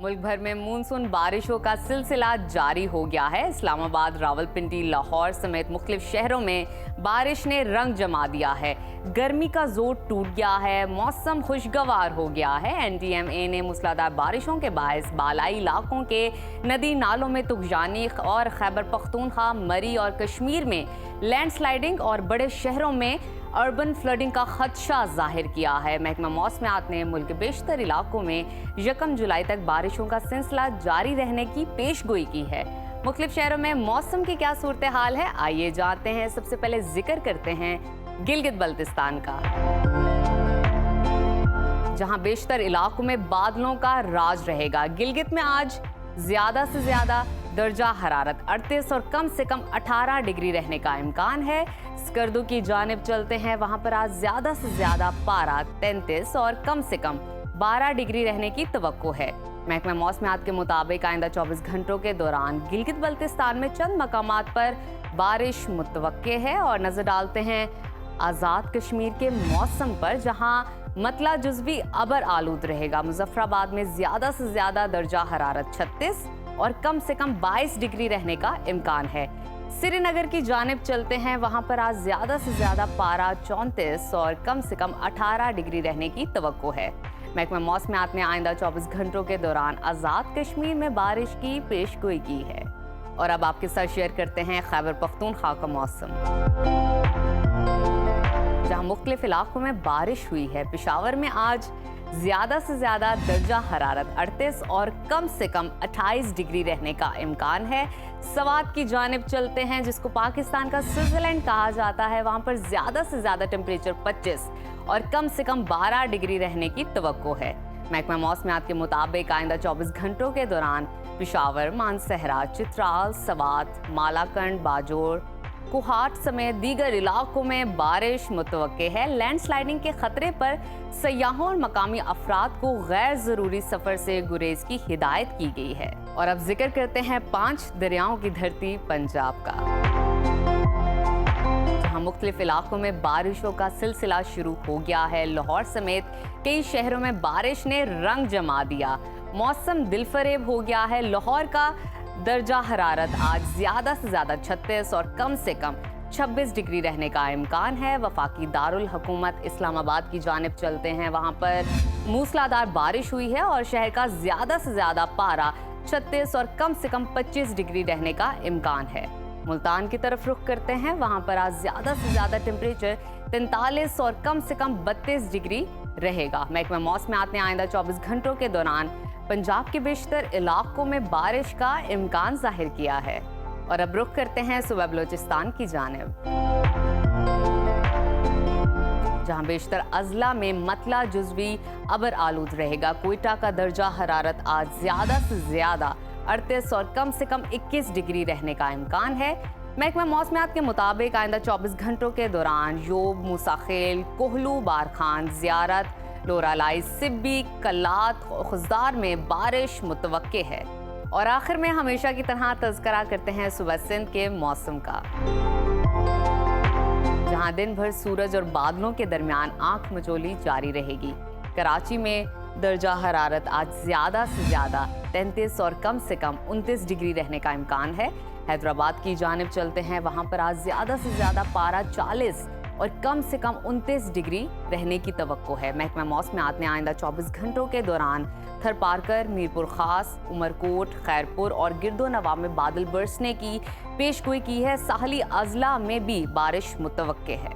मुल्क भर में मानसून बारिशों का सिलसिला जारी हो गया है। इस्लामाबाद, रावलपिंडी, लाहौर समेत मुख्तलिफ शहरों में बारिश ने रंग जमा दिया है। गर्मी का जोर टूट गया है, मौसम खुशगवार हो गया है। NTMA ने मूसलाधार बारिशों के बायस बालाई इलाकों के नदी नालों में तुगजानी और खैबर पख्तूनख्वा, मरी और कश्मीर में लैंडस्लाइडिंग और बड़े शहरों में अर्बन फ्लडिंग का खदशा जाहिर किया है। महकमा मौसमियात ने मुल्क के बेशतर इलाकों में 1 जुलाई तक बारिशों का सिलसिला जारी रहने की पेशगोई की है। मुख्तलिफ शहरों में मौसम की क्या सूरत हाल है, आइए जानते हैं। सबसे पहले जिक्र करते हैं गिलगित बल्तिस्तान का, जहां बेशतर इलाकों में बादलों का राज रहेगा। गिलगित में आज ज्यादा से ज्यादा दर्जा हरारत 38 और कम से कम 18 डिग्री रहने का इम्कान है। स्कर्दू की जानिब चलते हैं, वहां पर आज ज्यादा से ज्यादा पारा 33 और कम से कम 12 डिग्री रहने की तवक्को है। महकमा मौसमियात के मुताबिक आइंदा 24 घंटों के दौरान गिलगित बल्तिस्तान में चंद मकामात पर बारिश मुतवक्के है। और नजर डालते हैं आज़ाद कश्मीर के मौसम पर, जहां मतला जुज़वी अबर आलूद रहेगा। मुजफ्फराबाद में ज्यादा से ज्यादा दर्जा हरारत 36 और कम से कम 22 डिग्री रहने का इम्कान है। श्रीनगर की जानिब चलते हैं, वहां पर आज ज्यादा से ज्यादा पारा 34 और कम से कम 18 डिग्री रहने की तवक्को है। महकमा मौसमियात ने आइंदा 24 घंटों के दौरान आज़ाद कश्मीर में बारिश की पेशगोई की है। और अब आपके साथ शेयर करते हैं खैबर पख्तूनख्वा का मौसम, जहां मुख्तलिफ इलाकों में बारिश हुई है। पेशावर में आज ज्यादा से ज्यादा दर्जा हरारत 38 और कम से कम 28 डिग्री रहने का इम्कान है। सवात की जानिब चलते हैं, जिसको पाकिस्तान का स्विट्जरलैंड कहा जाता है। वहां पर ज्यादा से ज्यादा टेम्परेचर 25 और कम से कम 12 डिग्री रहने की तवक्को है। महकमा मौसमियात के मुताबिक आइंदा 24 घंटों के दौरान पेशावर, मानसहरा, चित्राल, सवात, मालाकंड, बाजोर, कुहाट समेत दीगर इलाकों में बारिश मुतवक्के है। लैंडस्लाइडिंग के खतरे पर सयाहों और मकामी अफराद को गैर जरूरी सफर से गुरेज की हिदायत की गई है। और अब जिक्र करते हैं 5 दरियाओं की धरती पंजाब का, जहां मुख्तलिफ इलाकों में बारिशों का सिलसिला शुरू हो गया है। लाहौर समेत कई शहरों में बारिश ने रंग जमा दिया, मौसम दिलफरेब हो गया है। लाहौर का दर्जा हरारत आज ज्यादा से ज्यादा 36 और कम से कम 26 डिग्री रहने का इम्कान है। वफाकी दारुल हुकूमत इस्लामाबाद की जानिब चलते हैं, वहां पर मूसलाधार बारिश हुई है और शहर का ज्यादा से ज्यादा पारा 36 और कम से कम 25 डिग्री रहने का इम्कान है। मुल्तान की तरफ रुख करते हैं, वहां पर आज ज्यादा से ज्यादा टेम्परेचर 43 और कम से कम 32 डिग्री रहेगा। महकमा मौसमियात ने आइंदा 24 घंटों के दौरान पंजाब के बेशतर इलाकों में बारिश का इम्कान जाहिर किया है। और अब रुख करते हैं सूबा बलोचिस्तान की जानिब, जहां बेशतर अजला में मतला जुज़वी अबर आलूद रहेगा। कोयटा का दर्जा हरारत आज ज्यादा से ज्यादा 38 और कम से कम 21 डिग्री रहने का इम्कान है। महकमा मौसमियात के मुताबिक आइंदा 24 घंटों के दौरान योब, मूसाखेल, कोहलू, बारखान, ज़ियारत, लोरालाई, सिब्बी, कल्लात, खुजदार में बारिश मुतवक्के है। और आखिर में हमेशा की तरह तज़किरा करते हैं सुबह सिंध के मौसम का, जहां दिन भर सूरज और बादलों के दरमियान आंख मचोली जारी रहेगी। कराची में दर्जा हरारत आज ज्यादा से ज्यादा 33 और कम से कम 29 डिग्री रहने का इम्कान है। हैदराबाद की जानिब चलते हैं, वहां पर आज ज्यादा से ज्यादा पारा 40 और कम से कम 29 डिग्री रहने की तवक्को है। महकमा मौसमियात ने आइंदा 24 घंटों के दौरान थरपारकर, मीरपुर खास, उमरकोट, खैरपुर और गिरदो नवाब में बादल बरसने की पेशगोई की है। साहली अजला में भी बारिश मुतवक्के है।